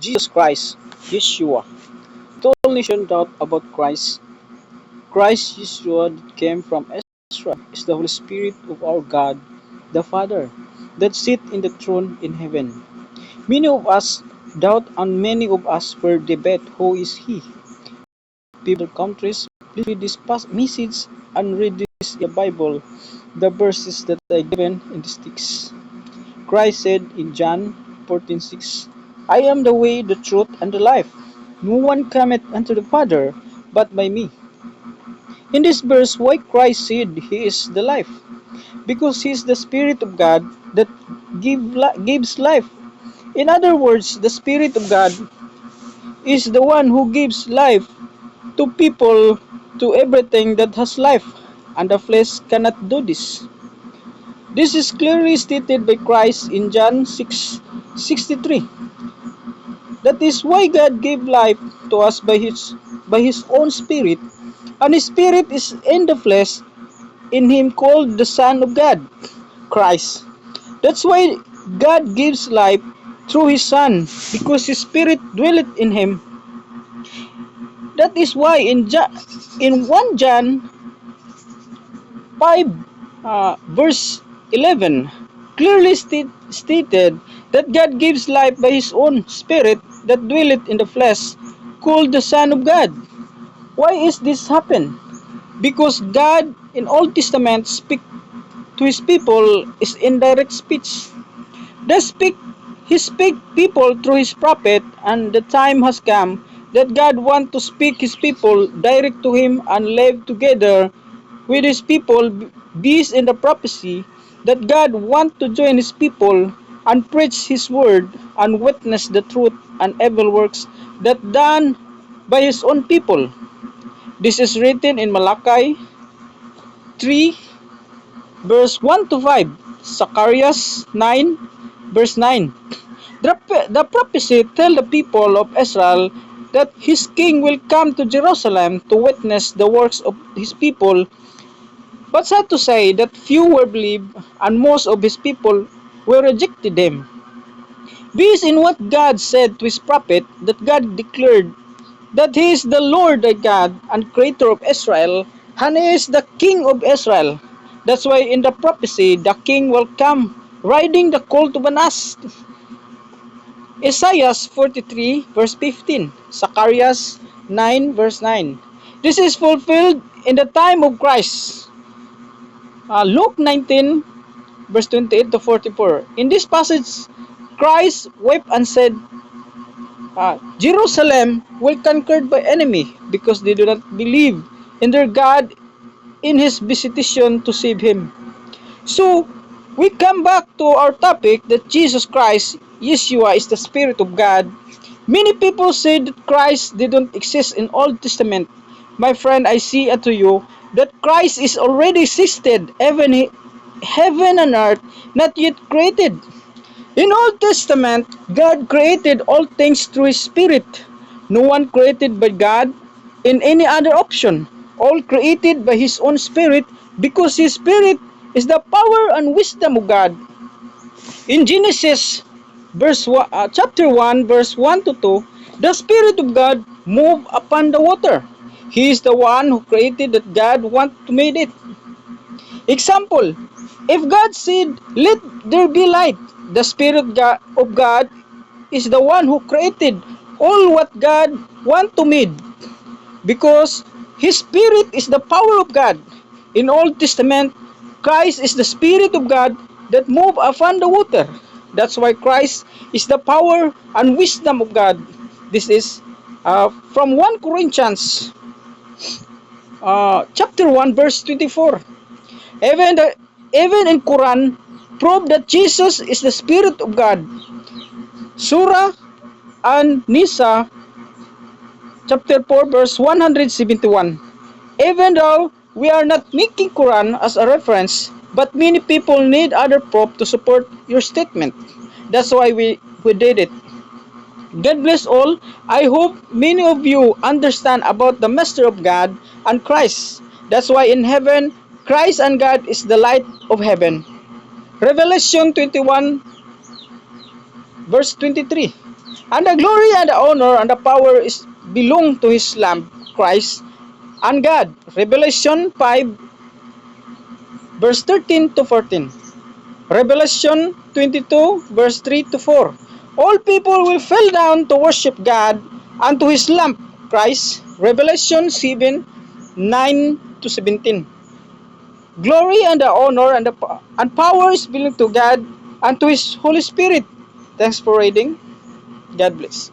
Jesus Christ, Yeshua. Total nation doubt about Christ. Christ Yeshua that came from Israel is the Holy Spirit of our God, the Father, that sit in the throne in heaven. Many of us doubt and many of us were debate who is he. People countries, please read this message and read this in the Bible, the verses that are given in the text. Christ said in John 14:6, I am the way, the truth, and the life. No one cometh unto the Father but by me. In this verse, why Christ said he is the life? Because he is the Spirit of God that gives life. In other words, the Spirit of God is the one who gives life to people, to everything that has life, and the flesh cannot do this. This is clearly stated by Christ in John 6:63. That is why God gave life to us by his own Spirit, and his Spirit is in the flesh, in him called the Son of God, Christ. That's why God gives life through his Son, because his Spirit dwelleth in him. That is why in 1 John 5 verse 11 clearly stated that God gives life by his own Spirit that dwelleth in the flesh, called the Son of God. Why is this happen? Because God in Old Testament speak to his people is indirect speech. He speak people through his prophet, and the time has come that God want to speak his people direct to him and live together with his people based in the prophecy that God want to join his people and preach his word and witness the truth and evil works that done by his own people. This is written in Malachi 3 verse 1 to 5, Zacharias 9 verse 9. The prophecy tell the people of Israel that his king will come to Jerusalem to witness the works of his people. But sad to say that few were believed and most of his people were rejected him. Based in what God said to his prophet, that God declared that he is the Lord thy God and creator of Israel, and he is the king of Israel. That's why in the prophecy, the king will come riding the colt of an ass. Isaiah 43 verse 15, Zacharias 9 verse 9. This is fulfilled in the time of Christ. Luke 19 verse 28 to 44. In this passage, Christ wept and said, Jerusalem will be conquered by enemy because they do not believe in their God in his visitation to save him. So, we come back to our topic that Jesus Christ, Yeshua, is the Spirit of God. Many people say that Christ didn't exist in Old Testament. My friend, I say unto you that Christ is already existed, even heaven and earth, not yet created. In Old Testament, God created all things through His Spirit. No one created by God in any other option. All created by His own Spirit, because His Spirit is the power and wisdom of God. In Genesis chapter 1 verse 1 to 2, the Spirit of God moved upon the water. He is the one who created that God want to make it. Example, if God said, let there be light, the Spirit of God is the one who created all what God want to make, because His Spirit is the power of God. In Old Testament, Christ is the Spirit of God that move upon the water. That's why Christ is the power and wisdom of God. This is from 1 Corinthians chapter 1 verse 24. Even in Quran prove that Jesus is the Spirit of God. Surah An-Nisa chapter 4 verse 171. Even though we are not making Quran as a reference, but many people need other proof to support your statement. That's why we did it. God bless all. I hope many of you understand about the Master of God and Christ. That's why in heaven, Christ and God is the light of heaven. Revelation 21 verse 23. And the glory and the honor and the power is belong to his Lamb, Christ, and God. Revelation 5 verse 13 to 14. Revelation 22 verse 3 to 4. All people will fall down to worship God and to his Lamb, Christ. Revelation 7 9 to 17. Glory and the honor and power is belong to God and to his Holy Spirit. Thanks for reading. God bless.